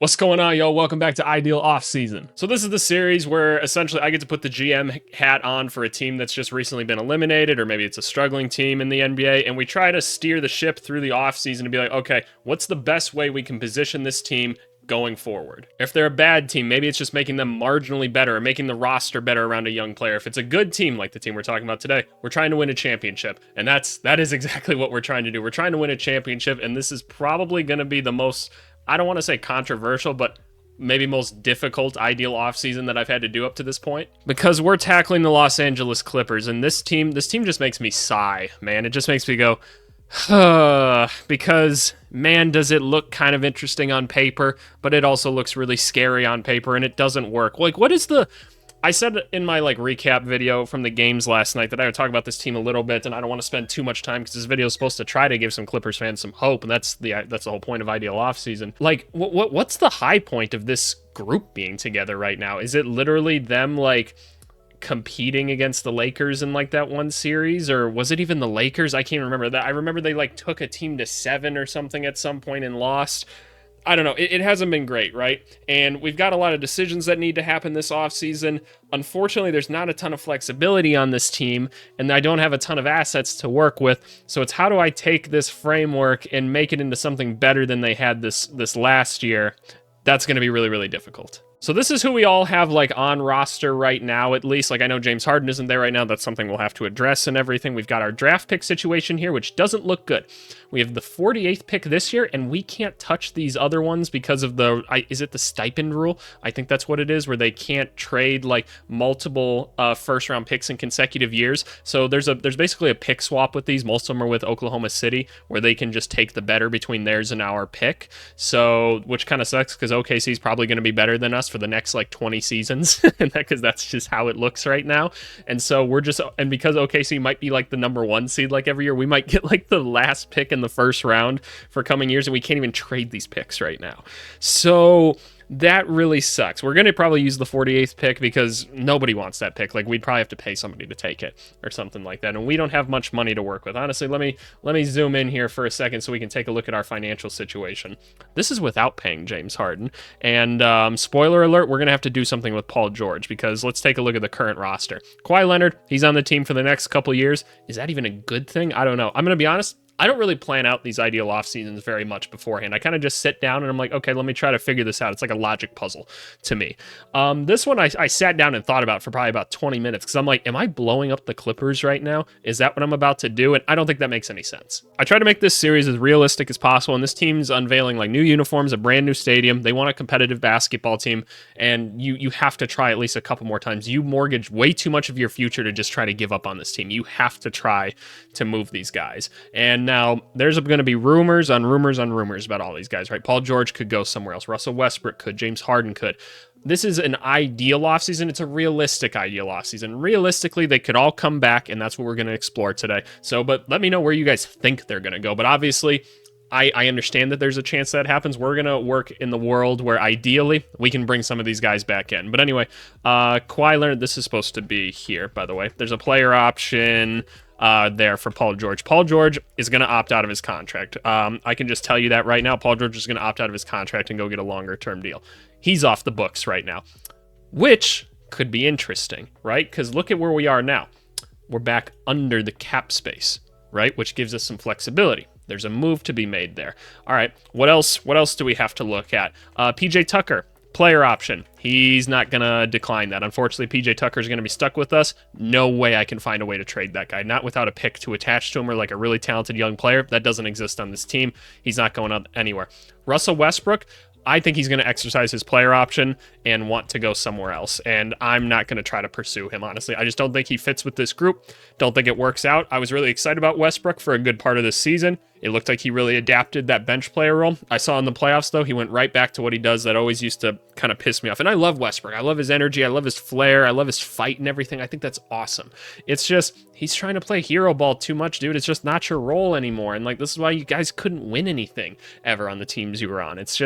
What's going on, yo? Welcome back to Ideal Offseason. So this is the series where essentially I get to put the GM hat on for a team that's just recently been eliminated, or maybe it's a struggling team in the NBA, and we try to steer the ship through the offseason to be like, okay, what's the best way we can position this team going forward? If they're a bad team, maybe it's just making them marginally better or making the roster better around a young player. If it's a good team like the team we're talking about today, we're trying to win a championship. And that is exactly what we're trying to do. We're trying to win a championship, and this is probably going to be the most, I don't want to say controversial, but maybe most difficult ideal offseason that I've had to do up to this point, because we're tackling the Los Angeles Clippers, and this team just makes me sigh, man. It just makes me go, because, man, does it look kind of interesting on paper, but it also looks really scary on paper, and it doesn't work. Like, what is the... I said in my recap video from the games last night that I would talk about this team a little bit, and I don't want to spend too much time because this video is supposed to try to give some Clippers fans some hope, and that's the whole point of ideal offseason. Like, what's the high point of this group being together right now? Is it literally them competing against the Lakers in that one series, or was it even the Lakers? I can't remember that. I remember they took a team to 7 or something at some point and lost. I don't know. It hasn't been great, right? And we've got a lot of decisions that need to happen this offseason. Unfortunately, there's not a ton of flexibility on this team, and I don't have a ton of assets to work with. So it's how do I take this framework and make it into something better than they had this last year? That's going to be really, really difficult. So this is who we all have on roster right now, at least. I know James Harden isn't there right now. That's something we'll have to address and everything. We've got our draft pick situation here, which doesn't look good. We have the 48th pick this year, and we can't touch these other ones because of is it the stipend rule? I think that's what it is, where they can't trade multiple first round picks in consecutive years. So there's basically a pick swap with these. Most of them are with Oklahoma City, where they can just take the better between theirs and our pick. So, which kind of sucks because OKC is probably going to be better than us for the next 20 seasons, and because that's just how it looks right now. And so and because OKC might be the number 1 seed every year, we might get the last pick in the first round for coming years, and we can't even trade these picks right now. So that really sucks. We're going to probably use the 48th pick because nobody wants that pick. We'd probably have to pay somebody to take it or something like that, and we don't have much money to work with. Honestly, let me zoom in here for a second so we can take a look at our financial situation. This is without paying James Harden, and spoiler alert, we're going to have to do something with Paul George, because let's take a look at the current roster. Kawhi Leonard, he's on the team for the next couple years. Is that even a good thing? I don't know. I'm going to be honest, I don't really plan out these ideal off seasons very much beforehand. I kind of just sit down and I'm like, okay, let me try to figure this out. It's like a logic puzzle to me. This one I sat down and thought about for probably about 20 minutes because I'm like, am I blowing up the Clippers right now? Is that what I'm about to do? And I don't think that makes any sense. I try to make this series as realistic as possible, and this team's unveiling new uniforms, a brand new stadium. They want a competitive basketball team, and you have to try at least a couple more times. You mortgage way too much of your future to just try to give up on this team. You have to try to move these guys. And now there's going to be rumors on rumors on rumors about all these guys, right? Paul George could go somewhere else. Russell Westbrook could. James Harden could. This is an ideal offseason. It's a realistic ideal offseason. Realistically, they could all come back, and that's what we're going to explore today. So, but let me know where you guys think they're going to go. But obviously, I understand that there's a chance that happens. We're going to work in the world where ideally we can bring some of these guys back in. But anyway, Kawhi Leonard, this is supposed to be here, by the way. There's a player option there for Paul George. Paul George is going to opt out of his contract. I can just tell you that right now. Paul George is going to opt out of his contract and go get a longer term deal. He's off the books right now, which could be interesting, right? Because look at where we are now. We're back under the cap space, right? Which gives us some flexibility. There's a move to be made there. All right, what else do we have to look at? PJ Tucker, player option. He's not going to decline that. Unfortunately, PJ Tucker is going to be stuck with us. No way I can find a way to trade that guy. Not without a pick to attach to him or a really talented young player. That doesn't exist on this team. He's not going up anywhere. Russell Westbrook, I think he's going to exercise his player option and want to go somewhere else. And I'm not going to try to pursue him, honestly. I just don't think he fits with this group. Don't think it works out. I was really excited about Westbrook for a good part of this season. It looked like he really adapted that bench player role. I saw in the playoffs, though, he went right back to what he does that always used to kind of piss me off. And I love Westbrook. I love his energy. I love his flair. I love his fight and everything. I think that's awesome. It's just, he's trying to play hero ball too much, dude. It's just not your role anymore. And this is why you guys couldn't win anything ever on the teams you were on. It's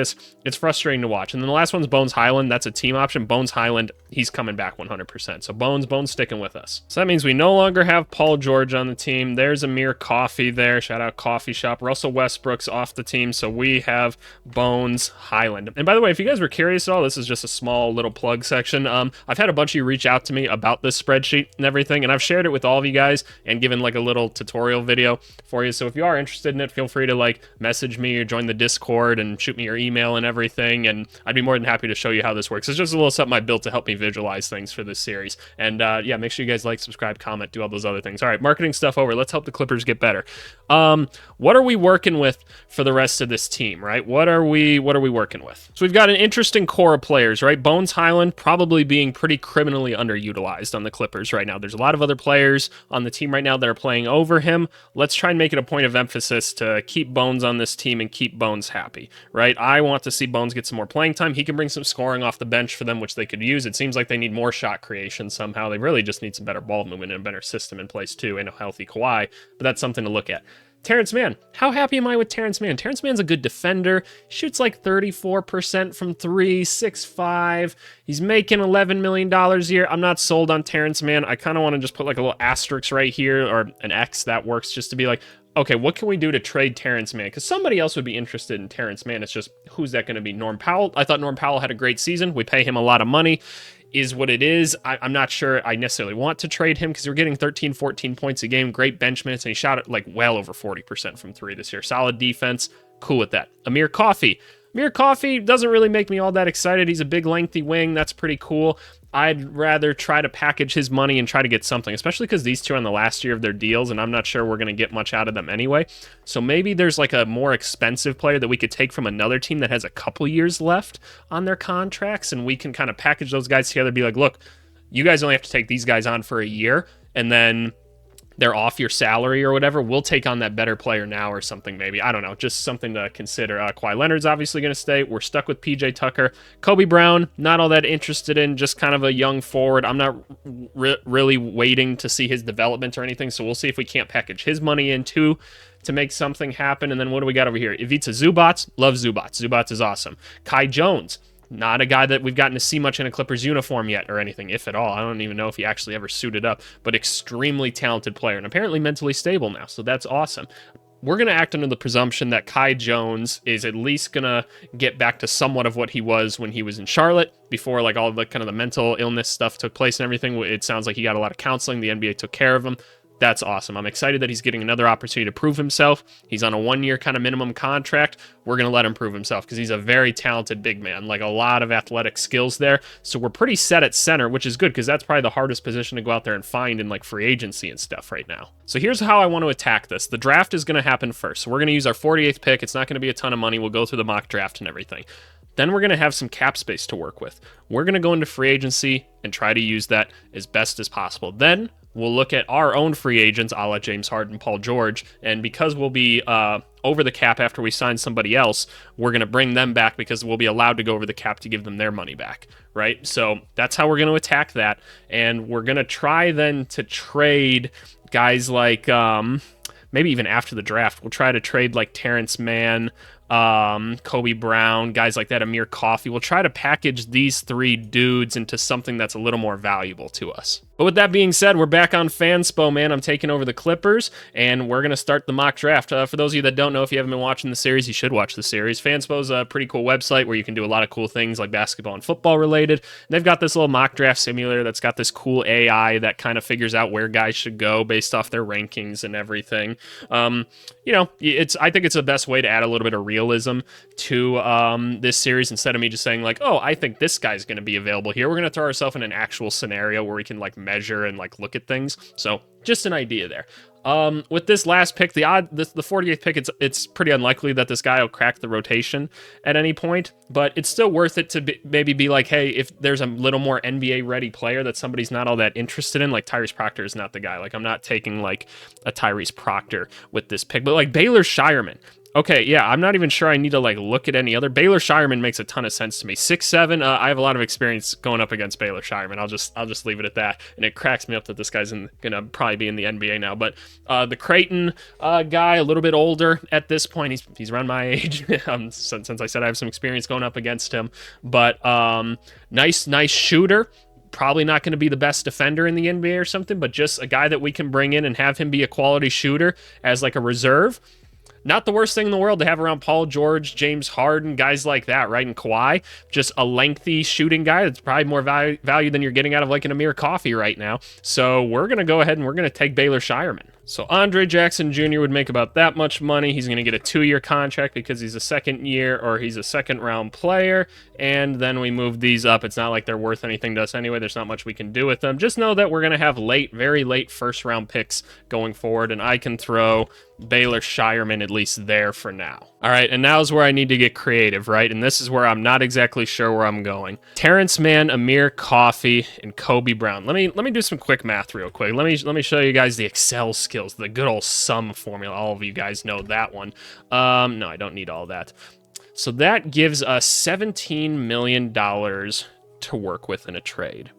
frustrating to watch. And then the last one's Bones Highland. That's a team option. Bones Highland, he's coming back 100%. So Bones sticking with us. So that means we no longer have Paul George on the team. There's Amir Coffey there. Shout out Coffee. shop. Russell Westbrook's off the team, so we have Bones Hyland. And by the way, if you guys were curious at all, this is just a small little plug section. I've had a bunch of you reach out to me about this spreadsheet and everything, and I've shared it with all of you guys and given like a little tutorial video for you. So if you are interested in it, feel free to like message me or join the Discord and shoot me your email and everything, and I'd be more than happy to show you how this works. It's just a little something I built to help me visualize things for this series. And yeah, make sure you guys like, subscribe, comment, do all those other things. All right, marketing stuff over. Let's help the Clippers get better. What are we working with for the rest of this team, right? What are we working with? So we've got an interesting core of players, right? Bones Hyland probably being pretty criminally underutilized on the Clippers right now. There's a lot of other players on the team right now that are playing over him. Let's try and make it a point of emphasis to keep Bones on this team and keep Bones happy, right? I want to see Bones get some more playing time. He can bring some scoring off the bench for them, which they could use. It seems like they need more shot creation somehow. They really just need some better ball movement and a better system in place too, and a healthy Kawhi, but that's something to look at. Terrence Mann. How happy am I with Terrence Mann? Terrence Mann's a good defender. Shoots like 34% from 3, 6'5". He's making $11 million a year. I'm not sold on Terrence Mann. I kind of want to just put like a little asterisk right here, or an X that works, just to be like, okay, what can we do to trade Terrence Mann? Because somebody else would be interested in Terrence Mann. It's just, who's that going to be? Norm Powell? I thought Norm Powell had a great season. We pay him a lot of money. Is what it is. I'm not sure I necessarily want to trade him because we're getting 13, 14 points a game, great bench minutes, and he shot it like well over 40% from 3 this year. Solid defense, cool with that. Amir Coffey. Amir Coffey doesn't really make me all that excited. He's a big, lengthy wing. That's pretty cool. I'd rather try to package his money and try to get something, especially because these two are on the last year of their deals, and I'm not sure we're going to get much out of them anyway. So maybe there's like a more expensive player that we could take from another team that has a couple years left on their contracts, and we can kind of package those guys together and be like, look, you guys only have to take these guys on for a year, and then they're off your salary or whatever. We'll take on that better player now or something maybe. I don't know. Just something to consider. Kawhi Leonard's obviously going to stay. We're stuck with PJ Tucker. Kobe Brown, not all that interested in. Just kind of a young forward. I'm not really waiting to see his development or anything, so we'll see if we can't package his money in too to make something happen. And then what do we got over here? Ivica Zubac. Love Zubac. Zubac is awesome. Kai Jones. Not a guy that we've gotten to see much in a Clippers uniform yet or anything, if at all. I don't even know if he actually ever suited up, but extremely talented player and apparently mentally stable now, so that's awesome. We're going to act under the presumption that Kai Jones is at least going to get back to somewhat of what he was when he was in Charlotte before like all the kind of the mental illness stuff took place and everything. It sounds like he got a lot of counseling. The NBA took care of him. That's awesome. I'm excited that he's getting another opportunity to prove himself. He's on a 1-year kind of minimum contract. We're going to let him prove himself because he's a very talented big man, like a lot of athletic skills there. So we're pretty set at center, which is good because that's probably the hardest position to go out there and find in like free agency and stuff right now. So here's how I want to attack this. The draft is going to happen first. So we're going to use our 48th pick. It's not going to be a ton of money. We'll go through the mock draft and everything. Then we're going to have some cap space to work with. We're going to go into free agency and try to use that as best as possible. Then we'll look at our own free agents, a la James Harden, Paul George, and because we'll be over the cap after we sign somebody else, we're going to bring them back because we'll be allowed to go over the cap to give them their money back, right? So that's how we're going to attack that, and we're going to try then to trade guys like, maybe even after the draft, we'll try to trade like Terrence Mann, Kobe Brown, guys like that, Amir Coffey. We'll try to package these 3 dudes into something that's a little more valuable to us. But with that being said, we're back on Fanspo, man. I'm taking over the Clippers, and we're going to start the mock draft. For those of you that don't know, if you haven't been watching the series, you should watch the series. Fanspo's a pretty cool website where you can do a lot of cool things like basketball and football related. And they've got this little mock draft simulator that's got this cool AI that kind of figures out where guys should go based off their rankings and everything. You know, I think it's the best way to add a little bit of realism to this series instead of me just saying like, oh, I think this guy's going to be available here. We're going to throw ourselves in an actual scenario where we can like measure and like look at things. So just an idea there. With this last pick, the 48th pick, it's pretty unlikely that this guy will crack the rotation at any point, but it's still worth it to maybe be like, hey, if there's a little more NBA ready player that somebody's not all that interested in, like Tyrese Proctor is not the guy. Like I'm not taking like a Tyrese Proctor with this pick, but like Baylor Scheierman. Okay, yeah, I'm not even sure I need to like look at any other. Baylor Scheierman makes a ton of sense to me. 6'7", I have a lot of experience going up against Baylor Scheierman. I'll just leave it at that. And it cracks me up that this guy's gonna probably be in the NBA now. But the Creighton guy, a little bit older at this point. He's around my age. Since I said I have some experience going up against him. But nice shooter. Probably not going to be the best defender in the NBA or something, but just a guy that we can bring in and have him be a quality shooter as like a reserve. Not the worst thing in the world to have around Paul George, James Harden, guys like that, right? And Kawhi, just a lengthy shooting guy that's probably more value than you're getting out of like an Amir Coffey right now. So we're going to go ahead and we're going to take Baylor Scheierman. So Andre Jackson Jr. would make about that much money. He's going to get a 2-year contract because he's a he's a second round player. And then we move these up. It's not like they're worth anything to us anyway. There's not much we can do with them. Just know that we're going to have very late first round picks going forward. And I can throw Baylor Scheierman at least there for now. All right, and now is where I need to get creative, right? And this is where I'm not exactly sure where I'm going. Terrence Mann, Amir Coffey, and Kobe Brown. Let me do some quick math real quick. Let me show you guys the Excel skills, the good old sum formula. All of you guys know that one. No, I don't need all that. So that gives us $17 million to work with in a trade.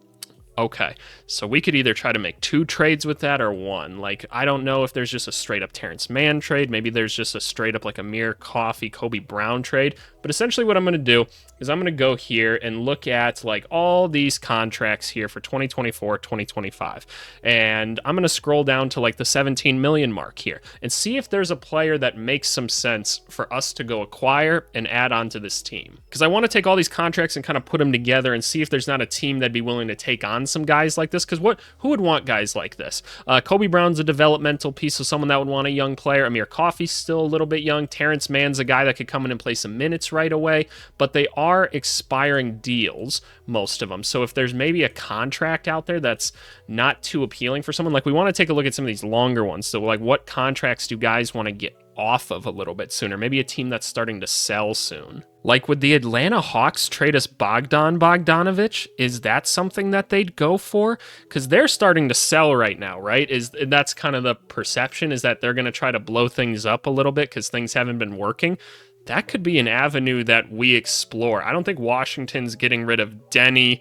Okay, so we could either try to make 2 trades with that or 1. Like, I don't know if there's just a straight-up Terrence Mann trade. Maybe there's just a straight-up, like, Amir Coffey, Kobe Brown trade. But essentially what I'm going to do is I'm going to go here and look at, like, all these contracts here for 2024, 2025. And I'm going to scroll down to, like, the 17 million mark here and see if there's a player that makes some sense for us to go acquire and add on to this team. Because I want to take all these contracts and kind of put them together and see if there's not a team that'd be willing to take on some guys like this, because who would want guys like this? Kobe Brown's a developmental piece, so someone that would want a young player. Amir Coffey's still a little bit young. Terrence Mann's a guy that could come in and play some minutes right away, but they are expiring deals, most of them. So if there's maybe a contract out there that's not too appealing for someone, like we want to take a look at some of these longer ones. So like what contracts do guys want to get off of a little bit sooner? Maybe a team that's starting to sell soon. Like, would the Atlanta Hawks trade us Bogdanovic? Is that something that they'd go for? Because they're starting to sell right now, right? That's kind of the perception, is that they're going to try to blow things up a little bit because things haven't been working. That could be an avenue that we explore. I don't think Washington's getting rid of Denny.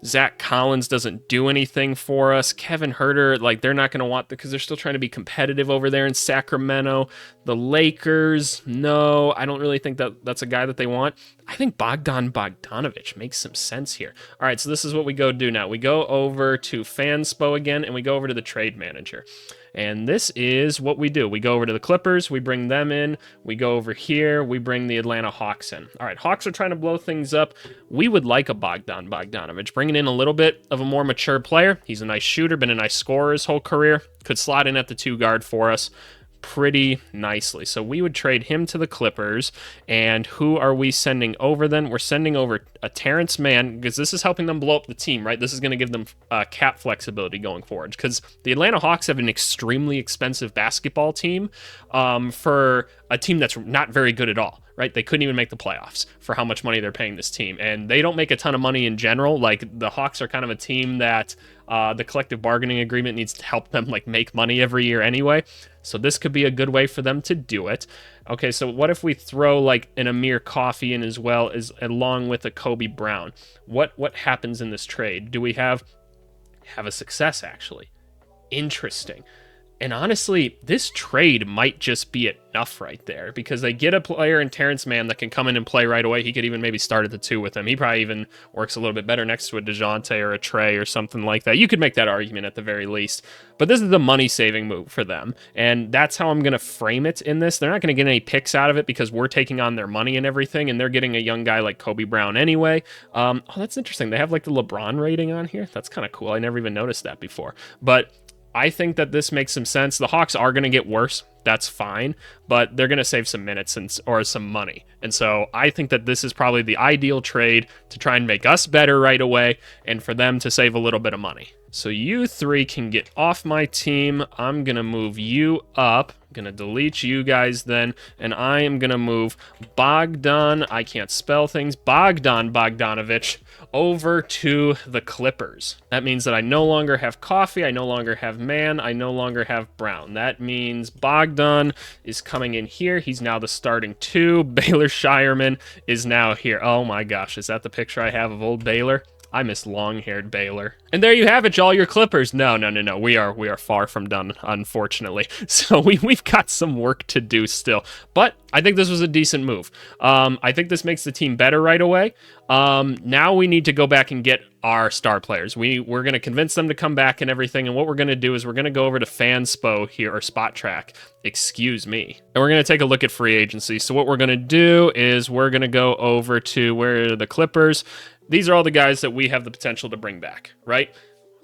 Zach Collins doesn't do anything for us. Kevin Huerter, like, they're not going to want because they're still trying to be competitive over there in Sacramento. The Lakers, no, I don't really think that's a guy that they want. I think Bogdanovic makes some sense here. All right, so this is what we go do now. We go over to Fanspo again, and we go over to the trade manager. And this is what we do. We go over to the Clippers, we bring them in, we go over here, we bring the Atlanta Hawks in. All right, Hawks are trying to blow things up. We would like a Bogdanovic, bringing in a little bit of a more mature player. He's a nice shooter, been a nice scorer his whole career, could slot in at the 2 guard for us pretty nicely. So we would trade him to the Clippers. And who are we sending over then? We're sending over a Terrence Mann, because this is helping them blow up the team, right? This is going to give them cap flexibility going forward, because the Atlanta Hawks have an extremely expensive basketball team for a team that's not very good at all. Right? They couldn't even make the playoffs for how much money they're paying this team. And they don't make a ton of money in general. Like, the Hawks are kind of a team that the collective bargaining agreement needs to help them, like, make money every year anyway. So this could be a good way for them to do it. Okay, so what if we throw, like, an Amir Coffey in as well, as along with a Kobe Brown? What happens in this trade? Do we have a success, actually? Interesting. And honestly, this trade might just be enough right there, because they get a player in Terrence Mann that can come in and play right away. He could even maybe start at the 2 with him. He probably even works a little bit better next to a DeJounte or a Trey or something like that. You could make that argument at the very least. But this is the money-saving move for them. And that's how I'm going to frame it in this. They're not going to get any picks out of it because we're taking on their money and everything, and they're getting a young guy like Kobe Brown anyway. Oh, that's interesting. They have, like, the LeBron rating on here. That's kind of cool. I never even noticed that before. But I think that this makes some sense. The Hawks are going to get worse. That's fine, but they're going to save some minutes or some money. And so I think that this is probably the ideal trade to try and make us better right away and for them to save a little bit of money. So you 3 can get off my team. I'm going to move you up. I'm going to delete you guys then, and I am going to move Bogdan, I can't spell things, Bogdanovic, over to the Clippers. That means that I no longer have Coffey, I no longer have Mann, I no longer have Brown. That means Bogdan is coming in here. He's now the starting 2. Baylor Scheierman is now here. Oh my gosh, is that the picture I have of old Baylor? I miss long-haired Baylor. And there you have it, y'all, your Clippers. No. We are far from done, unfortunately. So we've got some work to do still. But I think this was a decent move. I think this makes the team better right away. Now we need to go back and get our star players. We're going to convince them to come back and everything. And what we're going to do is we're going to go over to Fanspo here, or Spot Track, excuse me. And we're going to take a look at free agency. So what we're going to do is we're going to go over to where are the Clippers. These are all the guys that we have the potential to bring back, right?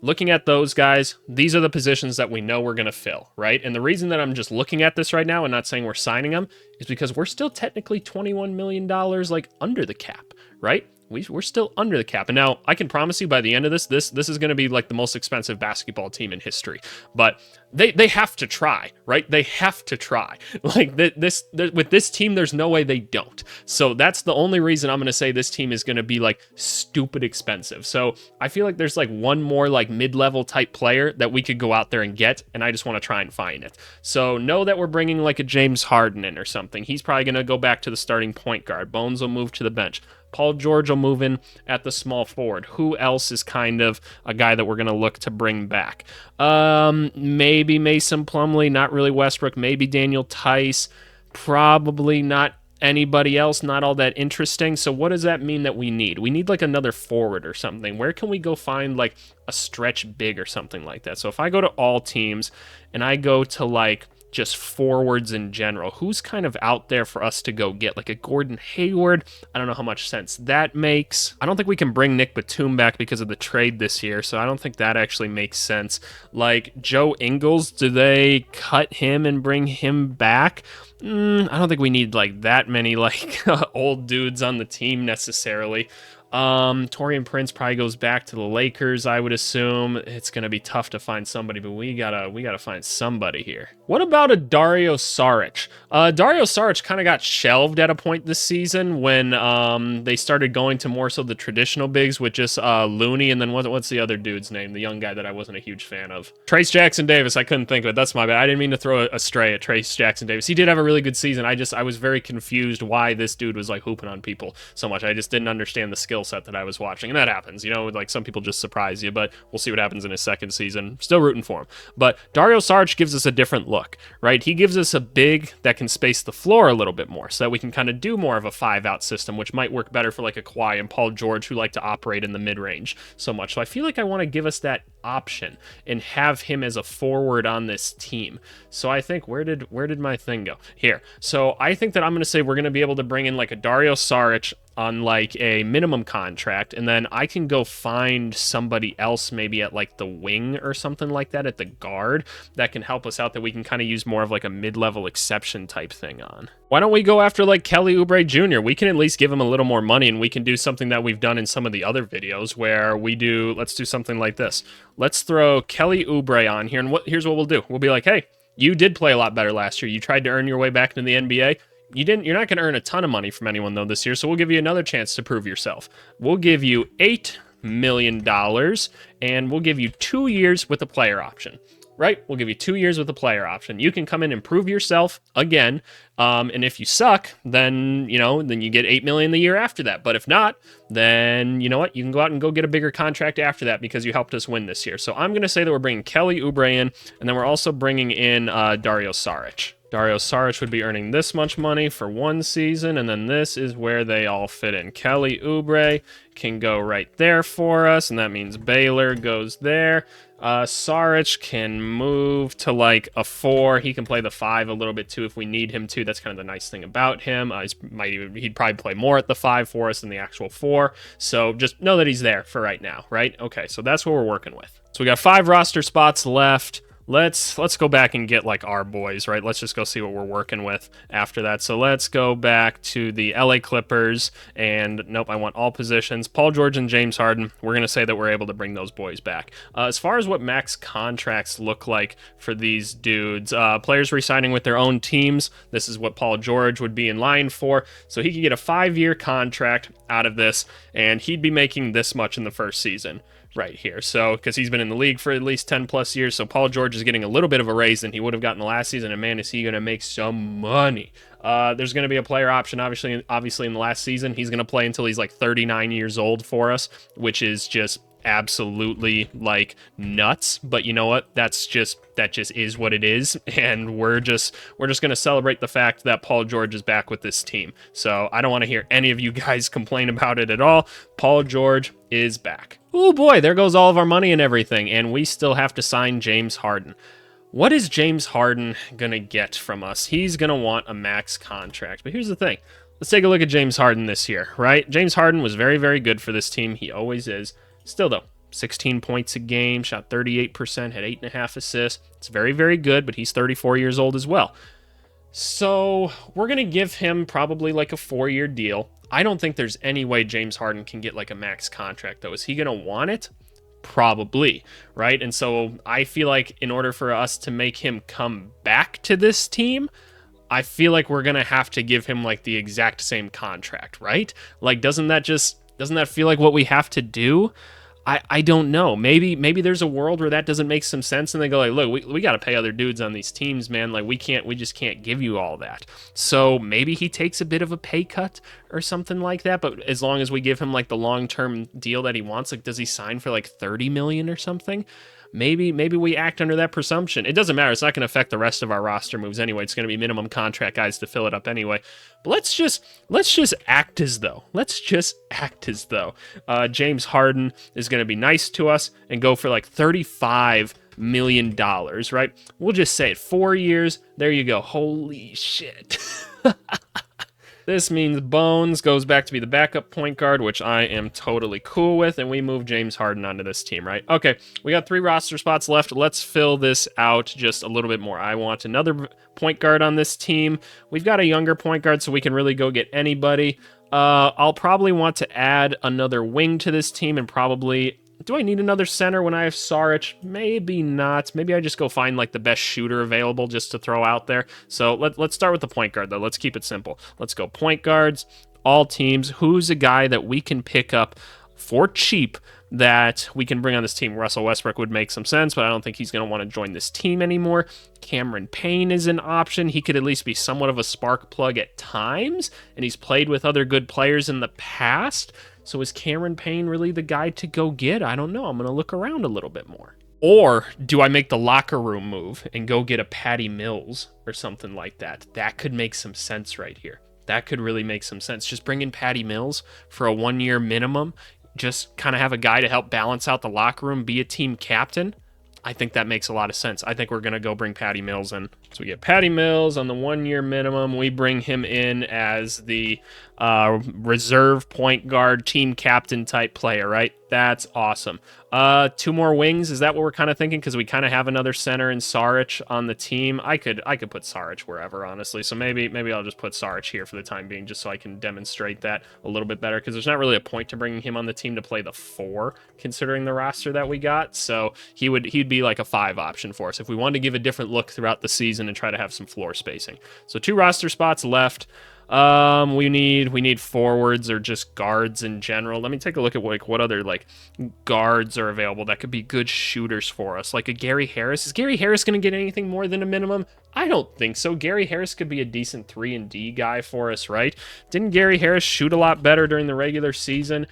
Looking at those guys, these are the positions that we know we're going to fill, right? And the reason that I'm just looking at this right now and not saying we're signing them is because we're still technically $21 million like under the cap, right? We're still under the cap. And now I can promise you by the end of this is going to be like the most expensive basketball team in history. But they have to try, right? They have to try. Like with this team, there's no way they don't. So that's the only reason I'm going to say this team is going to be like stupid expensive. So I feel like there's like one more like mid-level type player that we could go out there and get, and I just want to try and find it. So know that we're bringing like a James Harden in or something. He's probably going to go back to the starting point guard. Bones will move to the bench. Paul George will move in at the small forward. Who else is kind of a guy that we're going to look to bring back? Maybe Mason Plumlee, not really Westbrook. Maybe Daniel Tice. Probably not anybody else, not all that interesting. So what does that mean that we need? We need like another forward or something. Where can we go find like a stretch big or something like that? So if I go to all teams and I go to like just forwards in general, who's kind of out there for us to go get? Like a Gordon Hayward, I don't know how much sense that makes. I don't think we can bring Nick Batum back because of the trade this year, so I don't think that actually makes sense. Like Joe Ingles, do they cut him and bring him back? I don't think we need like that many like old dudes on the team necessarily. Taurean Prince probably goes back to the Lakers, I would assume. It's going to be tough to find somebody, but we gotta find somebody here. What about a Dario Saric? Dario Saric kind of got shelved at a point this season when they started going to more so the traditional bigs with just Looney, and then what's the other dude's name? The young guy that I wasn't a huge fan of. Trace Jackson Davis, I couldn't think of it. That's my bad. I didn't mean to throw a stray at Trace Jackson Davis. He did have a really good season. I was very confused why this dude was like hooping on people so much. I just didn't understand the skill set that I was watching, and that happens, you know, like some people just surprise you, but we'll see what happens in his second season. Still rooting for him. But Dario Saric gives us a different look, right? He gives us a big that can space the floor a little bit more so that we can kind of do more of a 5-out system, which might work better for like a Kawhi and Paul George who like to operate in the mid-range so much. So I feel like I want to give us that option and have him as a forward on this team. So I think where did my thing go? Here. So I think that I'm going to say we're going to be able to bring in like a Dario Saric on like a minimum contract, and then I can go find somebody else maybe at like the wing or something like that at the guard that can help us out, that we can kind of use more of like a mid-level exception type thing on. Why don't we go after like Kelly Oubre Jr.? We can at least give him a little more money, and we can do something that we've done in some of the other videos where let's do something like this. Let's throw Kelly Oubre on here, and here's what we'll do. We'll be like, hey, you did play a lot better last year. You tried to earn your way back into the NBA. You didn't. You're not going to earn a ton of money from anyone, though, this year, so we'll give you another chance to prove yourself. We'll give you $8 million, and we'll give you 2 years with a player option. Right? We'll give you 2 years with a player option. You can come in and prove yourself again, and if you suck, then you get $8 million the year after that. But if not, then you know what? You can go out and go get a bigger contract after that because you helped us win this year. So I'm going to say that we're bringing Kelly Oubre in, and then we're also bringing in Dario Saric. Dario Saric would be earning this much money for one season, and then this is where they all fit in. Kelly Oubre can go right there for us, and that means Baylor goes there. Saric can move to like a 4. He can play the 5 a little bit too if we need him to. That's kind of the nice thing about him. He'd probably play more at the 5 for us than the actual 4. So just know that he's there for right now, right? Okay, so that's what we're working with. So we got 5 roster spots left. Let's go back and get like our boys, right? Let's just go see what we're working with after that. So let's go back to the LA Clippers, and nope, I want all positions. Paul George and James Harden. We're going to say that we're able to bring those boys back. As far as what max contracts look like for these dudes, players re-signing with their own teams, this is what Paul George would be in line for. So he could get a 5-year contract out of this, and he'd be making this much in the first season. Right here. So, because he's been in the league for at least 10 plus years, so Paul George is getting a little bit of a raise than he would have gotten the last season, and man, is he going to make some money. There's going to be a player option, obviously in the last season. He's going to play until he's like 39 years old for us, which is just absolutely like nuts, but you know what? That just is what it is, and we're just going to celebrate the fact that Paul George is back with this team. So I don't want to hear any of you guys complain about it at all. Paul George is back. Oh boy, there goes all of our money and everything, and we still have to sign James Harden. What is James Harden going to get from us? He's going to want a max contract. But here's the thing. Let's take a look at James Harden this year, right? James Harden was very, very good for this team. He always is. Still, though, 16 points a game, shot 38%, had 8.5 assists. It's very, very good, but he's 34 years old as well. So we're going to give him probably like a 4-year deal. I don't think there's any way James Harden can get like a max contract, though. Is he going to want it? Probably, right? And so I feel like in order for us to make him come back to this team, I feel like we're going to have to give him like the exact same contract, right? Like, doesn't that feel like what we have to do? I don't know. Maybe there's a world where that doesn't make some sense, and they go like, look, we got to pay other dudes on these teams, man. Like, we just can't give you all that. So maybe he takes a bit of a pay cut or something like that. But as long as we give him like the long-term deal that he wants, like, does he sign for like $30 million or something? Maybe we act under that presumption. It doesn't matter. It's not going to affect the rest of our roster moves anyway. It's going to be minimum contract guys to fill it up anyway. But let's just act as though. James Harden is going to be nice to us and go for like $35 million, right? We'll just say it. 4 years. There you go. Holy shit. This means Bones goes back to be the backup point guard, which I am totally cool with, and we move James Harden onto this team, right? Okay, we got 3 roster spots left. Let's fill this out just a little bit more. I want another point guard on this team. We've got a younger point guard, so we can really go get anybody. I'll probably want to add another wing to this team, and probably... Do I need another center when I have Saric? Maybe not. Maybe I just go find like the best shooter available just to throw out there. So let's start with the point guard, though. Let's keep it simple. Let's go point guards, all teams. Who's a guy that we can pick up for cheap that we can bring on this team? Russell Westbrook would make some sense, but I don't think he's going to want to join this team anymore. Cameron Payne is an option. He could at least be somewhat of a spark plug at times, and he's played with other good players in the past. So is Cameron Payne really the guy to go get? I don't know. I'm going to look around a little bit more. Or do I make the locker room move and go get a Patty Mills or something like that? That could make some sense right here. That could really make some sense. Just bring in Patty Mills for a 1-year minimum. Just kind of have a guy to help balance out the locker room, be a team captain. I think that makes a lot of sense. I think we're going to go bring Patty Mills in. So we get Patty Mills on the 1-year minimum. We bring him in as the reserve point guard, team captain type player, right? That's awesome. 2 more wings. Is that what we're kind of thinking? Because we kind of have another center in Saric on the team. I could put Saric wherever, honestly. So maybe I'll just put Saric here for the time being, just so I can demonstrate that a little bit better. Because there's not really a point to bringing him on the team to play the 4, considering the roster that we got. So he'd be like a 5 option for us if we wanted to give a different look throughout the season and try to have some floor spacing. So 2 roster spots left. We need forwards or just guards in general. Let me take a look at like what other like guards are available that could be good shooters for us. Like a Gary Harris. Is Gary Harris going to get anything more than a minimum? I don't think so. Gary Harris could be a decent 3-and-D guy for us, right? Didn't Gary Harris shoot a lot better during the regular season?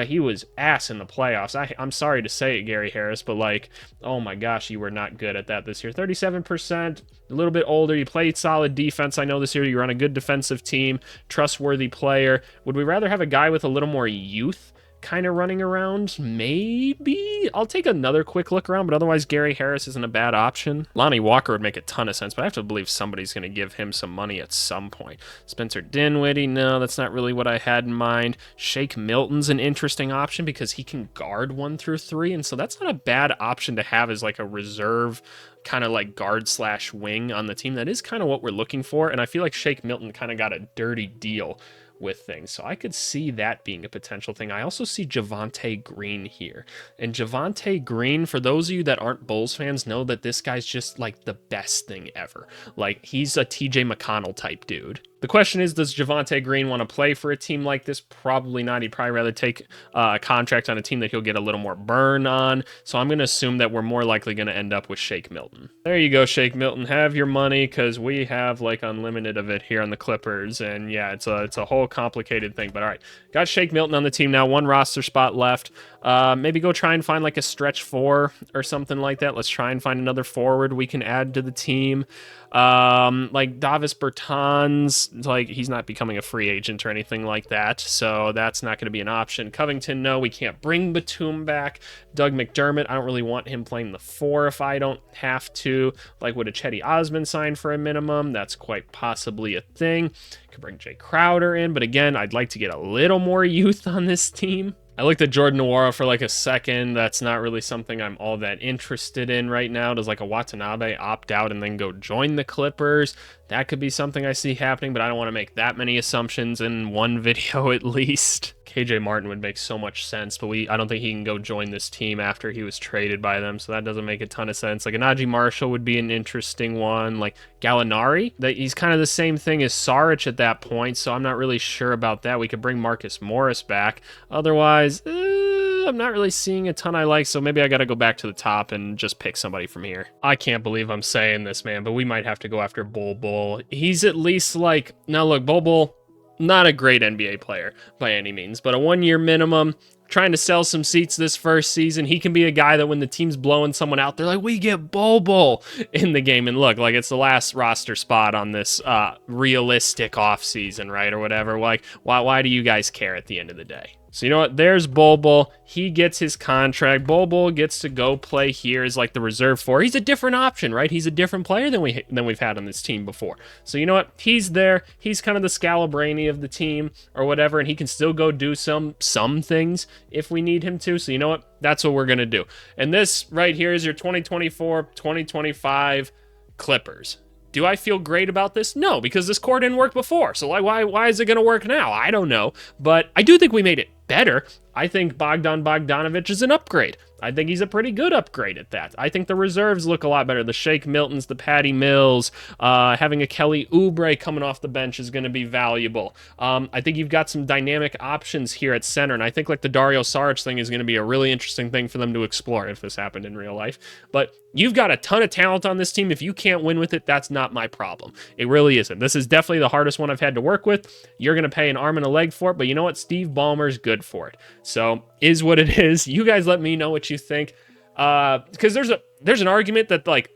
He was ass in the playoffs. I'm sorry to say it, Gary Harris, but like, oh my gosh, you were not good at that this year. 37%, a little bit older. You played solid defense. I know this year you're on a good defensive team, trustworthy player. Would we rather have a guy with a little more youth kind of running around? Maybe. I'll take another quick look around, but otherwise Gary Harris isn't a bad option. Lonnie Walker would make a ton of sense, but I have to believe somebody's going to give him some money at some point. Spencer Dinwiddie, no, that's not really what I had in mind. Shake Milton's an interesting option because he can guard 1 through 3, and so that's not a bad option to have as like a reserve kind of like guard/wing on the team. That is kind of what we're looking for, and I feel like Shake Milton kind of got a dirty deal with things. So I could see that being a potential thing. I also see Javonte Green here. And Javonte Green, for those of you that aren't Bulls fans, know that this guy's just like the best thing ever. Like, he's a TJ McConnell type dude. The question is, does Javonte Green want to play for a team like this? Probably not. He'd probably rather take a contract on a team that he'll get a little more burn on. So I'm going to assume that we're more likely going to end up with Shake Milton. There you go, Shake Milton. Have your money, because we have like unlimited of it here on the Clippers. And yeah, it's a whole complicated thing. But all right, got Shake Milton on the team now. 1 roster spot left. Maybe go try and find like a stretch 4 or something like that. Let's try and find another forward we can add to the team. Like Davis Bertans, like he's not becoming a free agent or anything like that, so that's not going to be an option. Covington, no, we can't bring Batum back. Doug McDermott, I don't really want him playing the 4 if I don't have to. Like, would a Chetty Osman sign for a minimum? That's quite possibly a thing. Could bring Jay Crowder in, but again, I'd like to get a little more youth on this team. I looked at Jordan Nwora for like a second. That's not really something I'm all that interested in right now. Does like a Watanabe opt out and then go join the Clippers? That could be something I see happening, but I don't want to make that many assumptions in one video at least. KJ Martin would make so much sense, but I don't think he can go join this team after he was traded by them, so that doesn't make a ton of sense. Like, a Najee Marshall would be an interesting one. Like, Gallinari, he's kind of the same thing as Saric at that point, so I'm not really sure about that. We could bring Marcus Morris back. Otherwise, I'm not really seeing a ton I like, so maybe I got to go back to the top and just pick somebody from here. I can't believe I'm saying this, man, but we might have to go after Bol Bol. He's at least like, now look, Bol Bol, not a great NBA player by any means, but a 1-year minimum, trying to sell some seats this first season. He can be a guy that when the team's blowing someone out, they're like, we get Bol Bol in the game. And look, like, it's the last roster spot on this realistic offseason, right, or whatever. Like, why do you guys care at the end of the day? So you know what? There's Bol Bol. He gets his contract. Bol Bol gets to go play here as like the reserve 4. He's a different option, right? He's a different player than we've had on this team before. So you know what? He's there. He's kind of the Scalabrine of the team or whatever, and he can still go do some things if we need him to. So you know what? That's what we're gonna do. And this right here is your 2024-2025 Clippers. Do I feel great about this? No, because this core didn't work before. So why is it going to work now? I don't know. But I do think we made it better. I think Bogdanovic is an upgrade. I think he's a pretty good upgrade at that. I think the reserves look a lot better. The Shake Miltons, the Patty Mills, having a Kelly Oubre coming off the bench is going to be valuable. I think you've got some dynamic options here at center, and I think like the Dario Saric thing is going to be a really interesting thing for them to explore if this happened in real life. But you've got a ton of talent on this team. If you can't win with it, that's not my problem. It really isn't. This is definitely the hardest one I've had to work with. You're going to pay an arm and a leg for it, but you know what? Steve Ballmer's good for it. So is what it is. You guys let me know what you think. Because there's an argument that like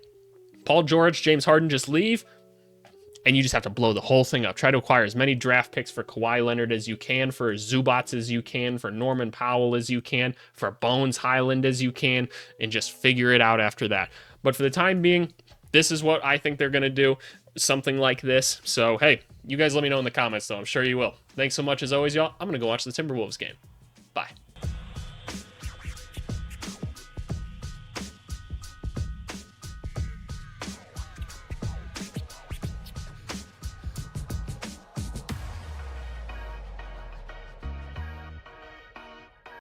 Paul George, James Harden just leave, and you just have to blow the whole thing up. Try to acquire as many draft picks for Kawhi Leonard as you can, for Zubats as you can, for Norman Powell as you can, for Bones Highland as you can, and just figure it out after that. But for the time being, this is what I think they're going to do. Something like this. So, hey, you guys let me know in the comments, though. I'm sure you will. Thanks so much, as always, y'all. I'm going to go watch the Timberwolves game. Bye.